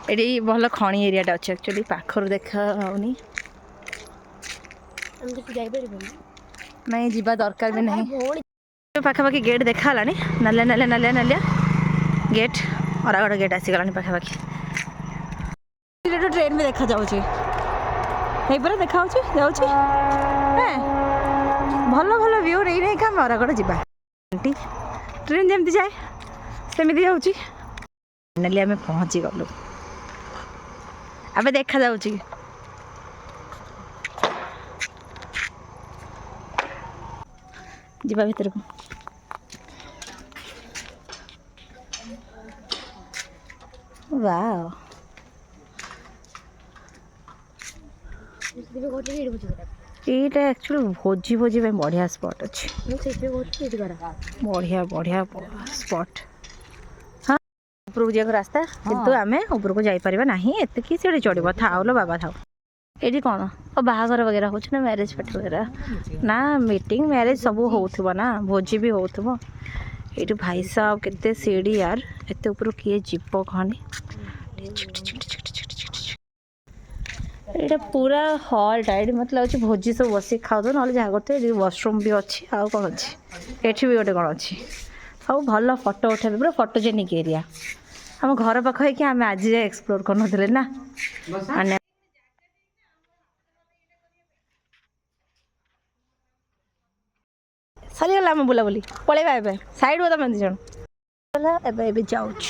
ଏଠି ଭଲ ଖଣି ଏରିଆଟା ଅଛି ଆକ୍ଚୁଆଲି ପାଖରୁ ଦେଖା ହେଉନି ନାଇଁ ଯିବା ଦରକାର ବି ନାହିଁ ପାଖାପାଖି ଗେଟ୍ ଦେଖାହେଲାଣି ନାଲିଆ ନାଲିଆ ନାଲିଆ ନାଲିଆ ଗେଟ୍ ଅରାଗଡ଼ ଗେଟ୍ ଆସିଗଲାଣି ପାଖାପାଖି ଟ୍ରେନ୍ ବି ଦେଖାଯାଉଛି ହେଇପରା ଦେଖାଯାଉଛି ଯାଉଛି ଭଲ ଭଲ ଭ୍ୟୁ ନେଇ ନେଇକା ଆମେ ଅରାଗଡ଼ ଯିବା ଟ୍ରେନ୍ ଯେମିତି ଯାଏ ସେମିତି ଯାଉଛି ଫାଇନାଲି ଆମେ ପହଞ୍ଚି ଗଲୁ ଏବେ ଦେଖାଯାଉଛି ଯିବା ଭିତରକୁ ୱାଓ ଏଇଟା ଆକ୍ଚୁଆଲି ଭୋଜି ଭୋଜି ପାଇଁ ବଢ଼ିଆ ସ୍ପଟ୍ ଅଛି ବଢ଼ିଆ ବଢ଼ିଆ ସ୍ପଟ୍ ହଁ ଉପରକୁ ଯିବାକୁ ରାସ୍ତା କିନ୍ତୁ ଆମେ ଉପରକୁ ଯାଇପାରିବା ନାହିଁ ଏତିକି ସେଠି ଚଢ଼ିବ ଥାଉ ଲୋ ବାବା ଥାଉ ଏଠି କ'ଣ ବାହାଘର ବଗେରା ହେଉଛି ନା ମ୍ୟାରେଜ୍ ପାର୍ଟି ବଗେରା ନା ମିଟିଂ ମ୍ୟାରେଜ୍ ସବୁ ହେଉଥିବ ନା ଭୋଜି ବି ହେଉଥିବ ଏଇଠି ଭାଇ ସାହେବ କେତେ ସିଡ଼ି ୟାର ଏତେ ଉପରକୁ କିଏ ଯିବ କହନି ଏଇଟା ପୁରା ହଲ୍ଟା ଏଠି ମତେ ଲାଗୁଛି ଭୋଜି ସବୁ ବସିକି ଖାଉଥିବ ନହେଲେ ଯାହା କରୁଥିବେ ଏଠି ୱାସରୁମ୍ ବି ଅଛି ଆଉ କ'ଣ ଅଛି ଏଠି ବି ଗୋଟେ କ'ଣ ଅଛି ସବୁ ଭଲ ଫଟୋ ଉଠାଇବେ ପୁରା ଫଟୋଜେନିକ୍ ଏରିଆ ଆମ ଘର ପାଖ ହେଇକି ଆମେ ଆଜି ଯାଏ ଏକ୍ସପ୍ଲୋର କରୁନଥିଲେ ନା ମାନେ ସରିଗଲା ଆମ ବୁଲାବୁଲି ପଳେଇବା ଏବେ ସାଇଡ଼୍ ହୁଅ ତମେ 2 ଜଣ ଏବେ ଏବେ ଯାଉଛୁ